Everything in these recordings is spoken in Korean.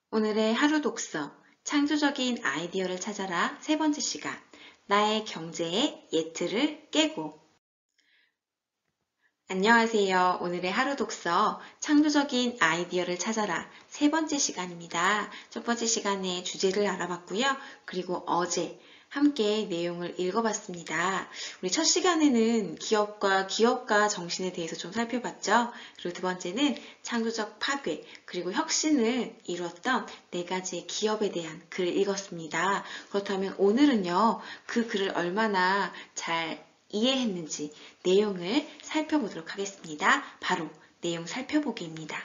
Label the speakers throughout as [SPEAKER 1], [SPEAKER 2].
[SPEAKER 1] 오늘의 하루 독서, 창조적인 아이디어를 찾아라 세 번째 시간, 나의 경제의 예틀을 깨고. 안녕하세요. 오늘의 하루 독서, 창조적인 아이디어를 찾아라 세 번째 시간입니다. 첫 번째 시간에 주제를 알아봤고요. 그리고 어제 함께 내용을 읽어봤습니다. 우리 첫 시간에는 기업가 정신에 대해서 좀 살펴봤죠. 그리고 두 번째는 창조적 파괴, 그리고 혁신을 이뤘던 네 가지의 기업에 대한 글을 읽었습니다. 그렇다면 오늘은요, 그 글을 얼마나 잘 이해했는지 내용을 살펴보도록 하겠습니다. 바로 내용 살펴보기입니다.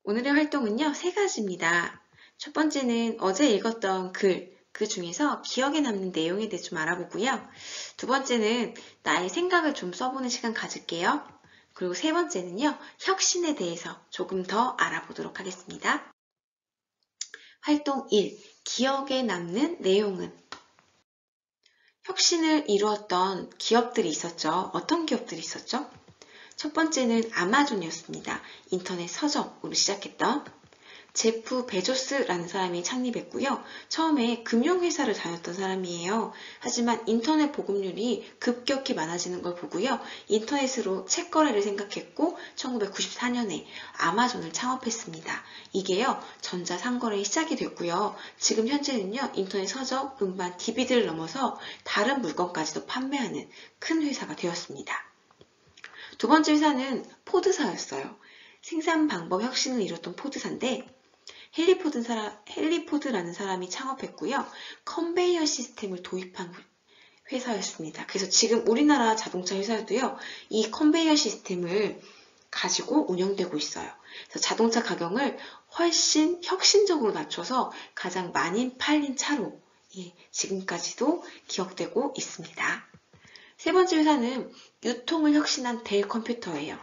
[SPEAKER 1] 오늘의 활동은요, 세 가지입니다. 첫 번째는 어제 읽었던 글, 그 중에서 기억에 남는 내용에 대해 좀 알아보고요. 두 번째는 나의 생각을 좀 써보는 시간 가질게요. 그리고 세 번째는요, 혁신에 대해서 조금 더 알아보도록 하겠습니다. 활동 1. 기억에 남는 내용은 혁신을 이루었던 기업들이 있었죠. 어떤 기업들이 있었죠? 첫 번째는 아마존이었습니다. 인터넷 서점으로 시작했던 제프 베조스라는 사람이 창립했고요. 처음에 금융회사를 다녔던 사람이에요. 하지만 인터넷 보급률이 급격히 많아지는 걸 보고요. 인터넷으로 책 거래를 생각했고 1994년에 아마존을 창업했습니다. 이게요. 전자상거래의 시작이 됐고요. 지금 현재는요. 인터넷 서점, 음반, DVD를 넘어서 다른 물건까지도 판매하는 큰 회사가 되었습니다. 두 번째 회사는 포드사였어요. 생산 방법 혁신을 이뤘던 포드사인데 헨리 포드라는 사람이 창업했고요. 컨베이어 시스템을 도입한 회사였습니다. 그래서 지금 우리나라 자동차 회사도요. 이 컨베이어 시스템을 가지고 운영되고 있어요. 그래서 자동차 가격을 훨씬 혁신적으로 낮춰서 가장 많이 팔린 차로 지금까지도 기억되고 있습니다. 세 번째 회사는 유통을 혁신한 델 컴퓨터예요.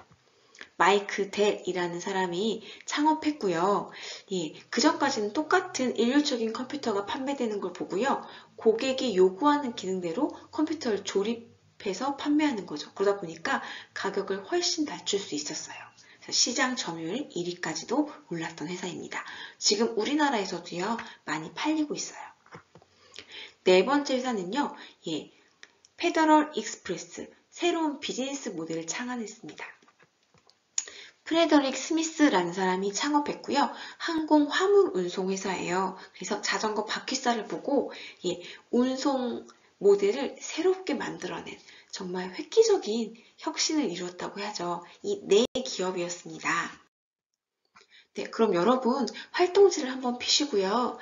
[SPEAKER 1] 마이크 델이라는 사람이 창업했고요. 그 전까지는 똑같은 일률적인 컴퓨터가 판매되는 걸 보고요. 고객이 요구하는 기능대로 컴퓨터를 조립해서 판매하는 거죠. 그러다 보니까 가격을 훨씬 낮출 수 있었어요. 시장 점유율 1위까지도 올랐던 회사입니다. 지금 우리나라에서도요, 많이 팔리고 있어요. 네 번째 회사는요, 페더럴 익스프레스, 새로운 비즈니스 모델을 창안했습니다. 프레더릭 스미스라는 사람이 창업했고요. 항공 화물 운송 회사예요. 그래서 자전거 바퀴살을 보고 운송 모델을 새롭게 만들어낸 정말 획기적인 혁신을 이루었다고 하죠. 이 네 기업이었습니다. 네, 그럼 여러분 활동지를 한번 피시고요.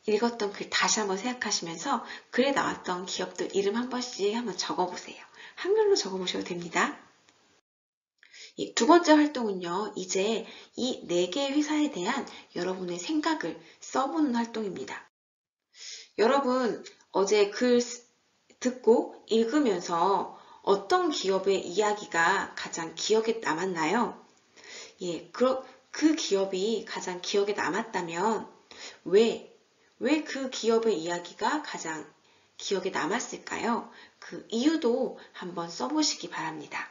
[SPEAKER 1] 읽었던 글 다시 한번 생각하시면서 글에 나왔던 기업들 이름 한 번씩 한번 적어보세요. 한글로 적어보셔도 됩니다. 두 번째 활동은요, 이제 이 네 개의 회사에 대한 여러분의 생각을 써보는 활동입니다. 여러분, 어제 글 듣고 읽으면서 어떤 기업의 이야기가 가장 기억에 남았나요? 그 기업이 가장 기억에 남았다면 왜 그 기업의 이야기가 가장 기억에 남았을까요? 그 이유도 한번 써보시기 바랍니다.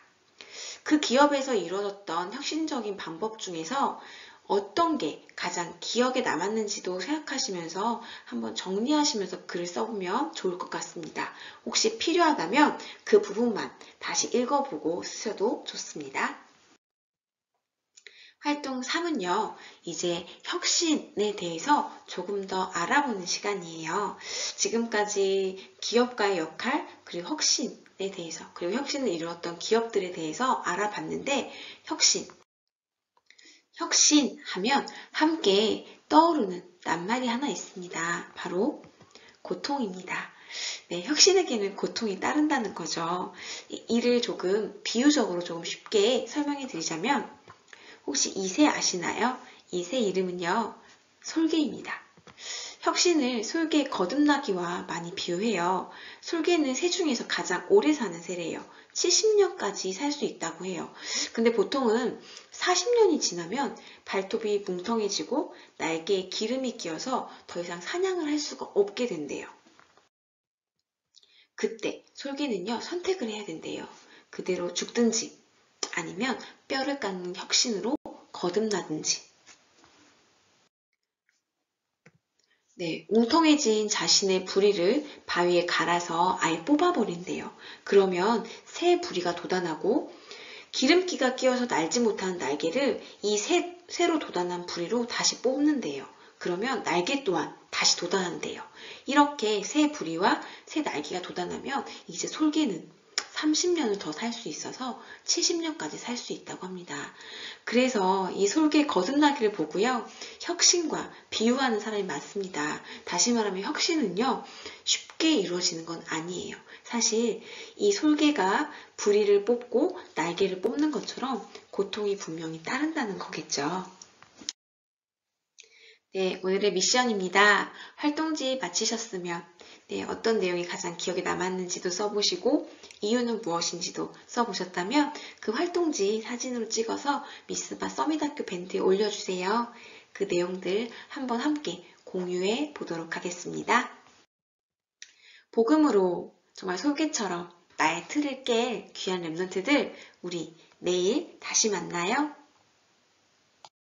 [SPEAKER 1] 그 기업에서 이루어졌던 혁신적인 방법 중에서 어떤 게 가장 기억에 남았는지도 생각하시면서 한번 정리하시면서 글을 써보면 좋을 것 같습니다. 혹시 필요하다면 그 부분만 다시 읽어보고 쓰셔도 좋습니다. 활동 3은요, 이제 혁신에 대해서 조금 더 알아보는 시간이에요. 지금까지 기업가의 역할, 그리고 혁신에 대해서, 그리고 혁신을 이루었던 기업들에 대해서 알아봤는데, 혁신 하면 함께 떠오르는 낱말이 하나 있습니다. 바로 고통입니다. 네, 혁신에게는 고통이 따른다는 거죠. 이를 조금 비유적으로 조금 쉽게 설명해 드리자면, 혹시 이 새 아시나요? 이 새 이름은요, 솔개입니다. 혁신을 솔개 거듭나기와 많이 비유해요. 솔개는 새 중에서 가장 오래 사는 새래요. 70년까지 살 수 있다고 해요. 근데 보통은 40년이 지나면 발톱이 뭉텅해지고 날개에 기름이 끼어서 더 이상 사냥을 할 수가 없게 된대요. 그때 솔개는요, 선택을 해야 된대요. 그대로 죽든지 아니면 뼈를 깎는 혁신으로 거듭나든지. 네, 웅통해진 자신의 부리를 바위에 갈아서 아예 뽑아버린대요. 그러면 새 부리가 돋아나고 기름기가 끼어서 날지 못하는 날개를 이 새로 돋아난 부리로 다시 뽑는데요. 그러면 날개 또한 다시 돋아난대요. 이렇게 새 부리와 새 날개가 돋아나면 이제 솔개는 30년을 더 살 수 있어서 70년까지 살 수 있다고 합니다. 그래서 이 솔개 거듭나기를 보고요. 혁신과 비유하는 사람이 많습니다. 다시 말하면 혁신은요. 쉽게 이루어지는 건 아니에요. 사실 이 솔개가 부리를 뽑고 날개를 뽑는 것처럼 고통이 분명히 따른다는 거겠죠. 네, 오늘의 미션입니다. 활동지 마치셨으면 어떤 내용이 가장 기억에 남았는지도 써보시고 이유는 무엇인지도 써보셨다면 그 활동지 사진으로 찍어서 미스바 서밋학교 밴드에 올려주세요. 그 내용들 한번 함께 공유해 보도록 하겠습니다. 복음으로 정말 솔개처럼 나의 틀을 깰 귀한 랩런트들 우리 내일 다시 만나요.